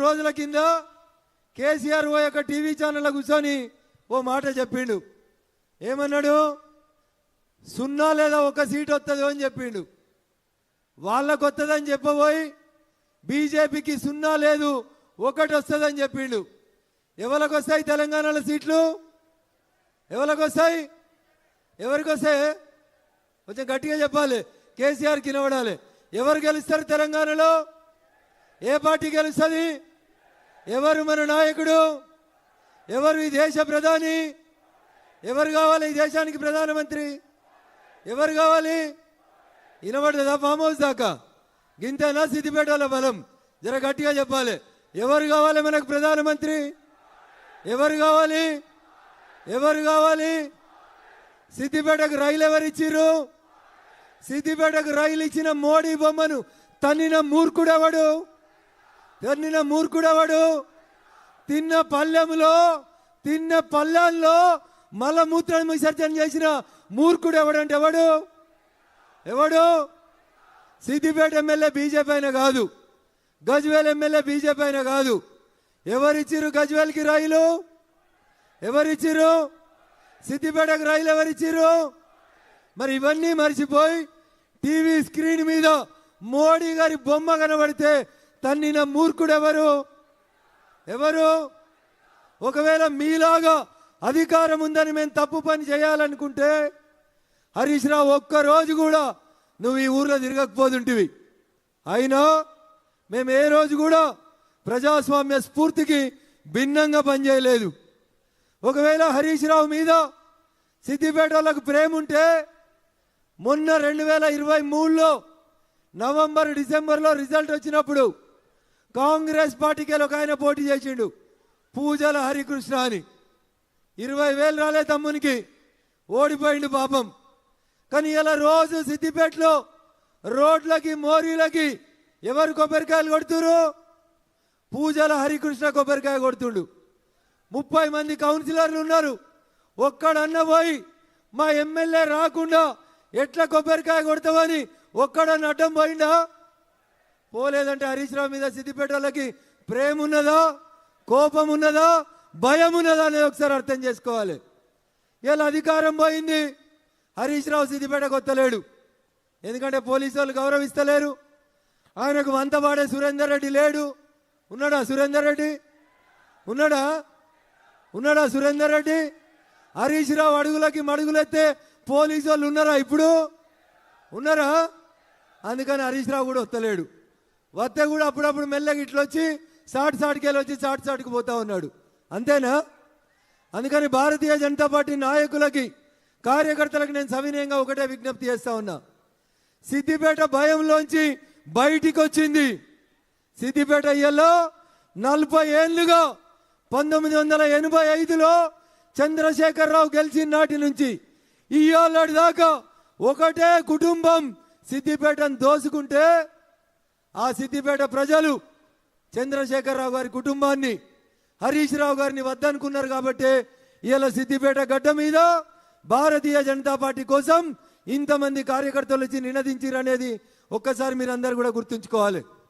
రోజుల కింద కేసీఆర్ ఓ యొక్క టీవీ ఛానల్లో కూర్చొని ఓ మాట చెప్పిండు. ఏమన్నాడు? 0 లేదా 1 సీట్ వస్తుంది అని చెప్పిండు. వాళ్ళకు వస్తుందని చెప్పబోయి బీజేపీకి 0 లేదు 1 వస్తుందని చెప్పిండు. ఎవరికి వస్తాయి తెలంగాణలో సీట్లు? ఎవరికి వస్తాయి? ఎవరికి వస్తాయి? కొంచెం గట్టిగా చెప్పాలి, కేసీఆర్కి వినబడాలి. ఎవరు గెలుస్తారు తెలంగాణలో? ఏ పార్టీ గెలుస్తుంది? ఎవరు మన నాయకుడు? ఎవరు ఈ దేశ ప్రధాని? ఎవరు కావాలి ఈ దేశానికి ప్రధానమంత్రి? ఎవరు కావాలి? వినబడదా? ఫామ్ హౌస్ దాకా గింతేనా సిద్దిపేటలో బలం? జర గట్టిగా చెప్పాలి. ఎవరు కావాలి మనకు ప్రధానమంత్రి? ఎవరు కావాలి? ఎవరు కావాలి? సిద్దిపేటకు రైలు ఎవరు ఇచ్చిర్రు? సిద్దిపేటకు రైలు ఇచ్చిన మోడీ బొమ్మను తన్నిన మూర్ఖుడెవడు? తన్నిన మూర్ఖుడెవడు? తిన్న పల్లెల్లో మలమూత్ర విసర్జన చేసిన మూర్ఖుడు ఎవడంటే ఎవడు? ఎవడు? సిద్దిపేట ఎమ్మెల్యే బీజేపీ అయినా కాదు, గజ్వేల్ ఎమ్మెల్యే బీజేపీ అయినా కాదు. ఎవరిచ్చిర్రు గజ్వేల్కి రైలు? ఎవరిచ్చిర్రు? సిద్దిపేటకు రైలు ఎవరిచ్చిర్రు? మరి ఇవన్నీ మర్చిపోయి టీవీ స్క్రీన్ మీద మోడీ గారి బొమ్మ కనబడితే తన్నిన మూర్ఖుడు ఎవరు? ఎవరు? ఒకవేళ మీలాగా అధికారం ఉందని మేము తప్పు పని చేయాలనుకుంటే హరీష్ రావు ఒక్కరోజు కూడా నువ్వు ఈ ఊర్లో తిరగకపోతుంటివి. అయినా మేము ఏ రోజు కూడా ప్రజాస్వామ్య స్ఫూర్తికి భిన్నంగా పనిచేయలేదు. ఒకవేళ హరీష్ రావు మీద సిద్దిపేట వాళ్ళకు ప్రేమ ఉంటే మొన్న 2023లో నవంబర్ డిసెంబర్లో రిజల్ట్ వచ్చినప్పుడు కాంగ్రెస్ పార్టీకి ఒక ఆయన పోటీ చేసిండు, పూజల హరికృష్ణ అని. 20,000 రాలే తమ్మునికి, ఓడిపోయిండు పాపం. కానీ ఇలా రోజు సిద్దిపేటలో రోడ్లకి మోరీలకి ఎవరు కొబ్బరికాయలు కొడుతురు? పూజల హరికృష్ణ కొబ్బరికాయ కొడుతుండు. 30 మంది కౌన్సిలర్లు ఉన్నారు. ఒక్కడన్న పోయి మా ఎమ్మెల్యే రాకుండా ఎట్లా కొబ్బరికాయ కొడతామని ఒక్కడన్న అడ్డం పోయిందా? పోలేదంటే హరీష్ రావు మీద సిద్దిపేట వాళ్ళకి ప్రేమ ఉన్నదా, కోపం ఉన్నదా, భయం ఉన్నదా అనేది ఒకసారి అర్థం చేసుకోవాలి. ఇలా అధికారం పోయింది, హరీష్ రావు సిద్దిపేటకు వస్తలేడు. ఎందుకంటే పోలీసు వాళ్ళు గౌరవిస్తలేరు. ఆయనకు వంతపాడే సురేందర్ రెడ్డి లేడు. ఉన్నాడా సురేందర్ రెడ్డి? ఉన్నాడా? ఉన్నాడా సురేందర్ రెడ్డి? హరీష్ రావు అడుగులకి మడుగులెత్తే పోలీసు వాళ్ళు ఉన్నారా? ఇప్పుడు ఉన్నారా? అందుకని హరీష్ రావు కూడా వస్తలేడు. వస్తే కూడా అప్పుడప్పుడు మెల్లగా ఇట్లా వచ్చి సాటికెళ్ళి వచ్చి సాటికి పోతా ఉన్నాడు. అంతేనా? అందుకని భారతీయ జనతా పార్టీ నాయకులకి కార్యకర్తలకు నేను సవినయంగా ఒకటే విజ్ఞప్తి చేస్తా ఉన్నా. సిద్దిపేట భయంలోంచి బయటికి వచ్చింది. సిద్దిపేట ఇయ్యలో 40 ఏళ్లుగా 1985లో చంద్రశేఖరరావు గెలిచిన నాటి నుంచి ఇయ్యాల దాకా ఒకటే కుటుంబం సిద్దిపేటను దోసుకుంటే ఆ సిద్దిపేట ప్రజలు చంద్రశేఖరరావు గారి కుటుంబాన్ని, హరీష్ రావు గారిని వద్దనుకున్నారు. కాబట్టి ఇలా సిద్దిపేట గడ్డ మీద భారతీయ జనతా పార్టీ కోసం ఇంతమంది కార్యకర్తలు వచ్చి నినదించారు అనేది ఒక్కసారి మీరందరూ కూడా గుర్తుంచుకోవాలి.